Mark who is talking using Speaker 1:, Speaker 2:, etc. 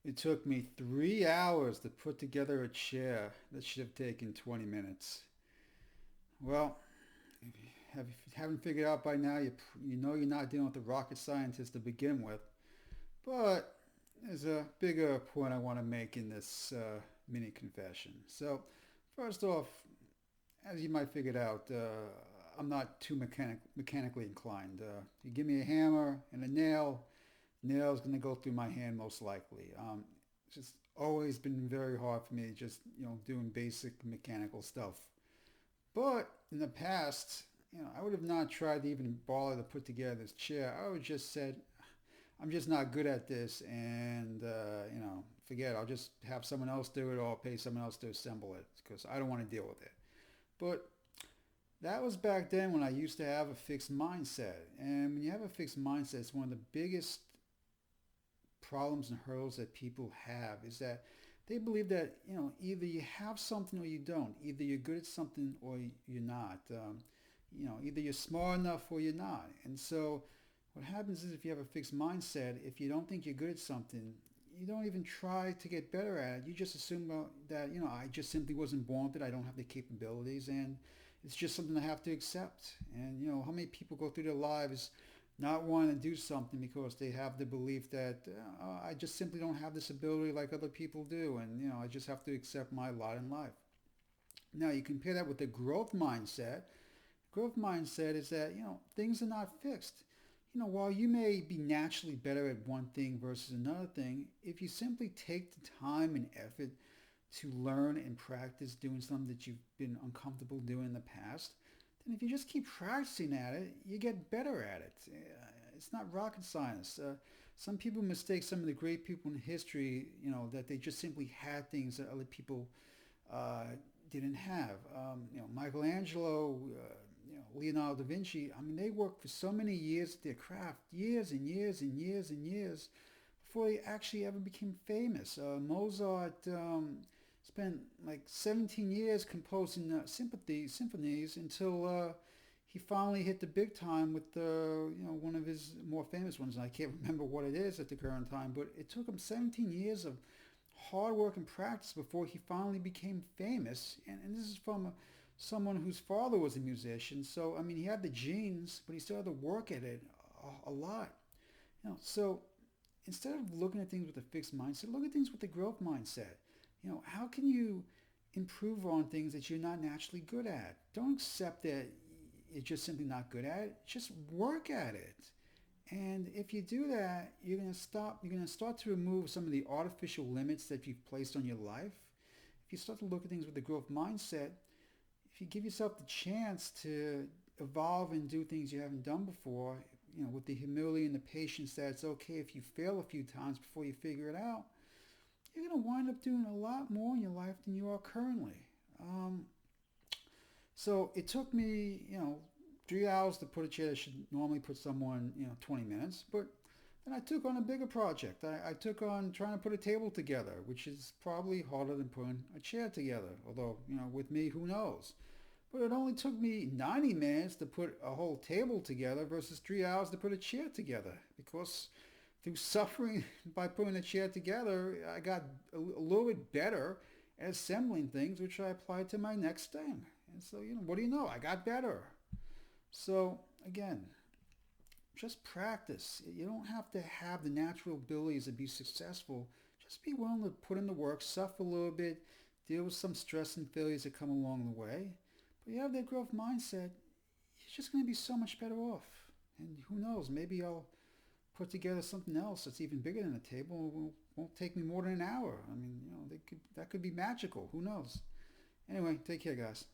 Speaker 1: It took me 3 hours to put together a chair that should have taken 20 minutes. Well, if you haven't figured out by now, you know you're not dealing with a rocket scientist to begin with. But there's a bigger point I want to make in this mini confession. So, first off, as you might figure out, I'm not too mechanically inclined. You give me a hammer and a nail's going to go through my hand most likely. It's just always been very hard for me just, doing basic mechanical stuff. But in the past, I would have not tried to even bother to put together this chair. I would just said, I'm just not good at this and, forget it. I'll just have someone else do it or I'll pay someone else to assemble it because I don't want to deal with it. But that was back then when I used to have a fixed mindset. And when you have a fixed mindset, it's one of the biggest problems and hurdles that people have is that they believe that either you have something or you don't. Either you're good at something or you're not. Either you're smart enough or you're not. And so what happens is if you have a fixed mindset, if you don't think you're good at something, you don't even try to get better at it. You just assume that I just simply wasn't born with it. I don't have the capabilities, and it's just something I have to accept. And how many people go through their lives not wanting to do something because they have the belief that I just simply don't have this ability like other people do, and I just have to accept my lot in life. Now you compare that with the growth mindset. Growth mindset is that things are not fixed. While you may be naturally better at one thing versus another thing, if you simply take the time and effort to learn and practice doing something that you've been uncomfortable doing in the past, then if you just keep practicing at it, you get better at it. It's not rocket science. Some people mistake some of the great people in history, that they just simply had things that other people uh, didn't have. Michelangelo, Leonardo da Vinci. I mean, they worked for so many years at their craft, years and years and years and years, before they actually ever became famous. Mozart spent like 17 years composing symphonies until he finally hit the big time with one of his more famous ones. And I can't remember what it is at the current time, but it took him 17 years of hard work and practice before he finally became famous. And this is from someone whose father was a musician. So I mean, he had the genes, but he still had to work at it a lot. So instead of looking at things with a fixed mindset, look at things with a growth mindset. How can you improve on things that you're not naturally good at? Don't accept that you're just simply not good at it. Just work at it. And if you do that, you're going to start to remove some of the artificial limits that you've placed on your life. If you start to look at things with a growth mindset, if you give yourself the chance to evolve and do things you haven't done before, with the humility and the patience that it's okay if you fail a few times before you figure it out, you're going to wind up doing a lot more in your life than you are currently. Um, so it took me, 3 hours to put a chair that should normally put someone, 20 minutes. But then I took on a bigger project. I took on trying to put a table together, which is probably harder than putting a chair together. Although, with me, who knows? But it only took me 90 minutes to put a whole table together versus 3 hours to put a chair together. Because through suffering by putting a chair together, I got a little bit better at assembling things, which I applied to my next thing. And so, what do you know? I got better. So, again, just practice. You don't have to have the natural abilities to be successful. Just be willing to put in the work, suffer a little bit, deal with some stress and failures that come along the way. But you have that growth mindset, you're just going to be so much better off. And who knows, maybe I'll put together something else that's even bigger than a table. Won't take me more than an hour. I mean, that could be magical. Who knows? Anyway, take care, guys.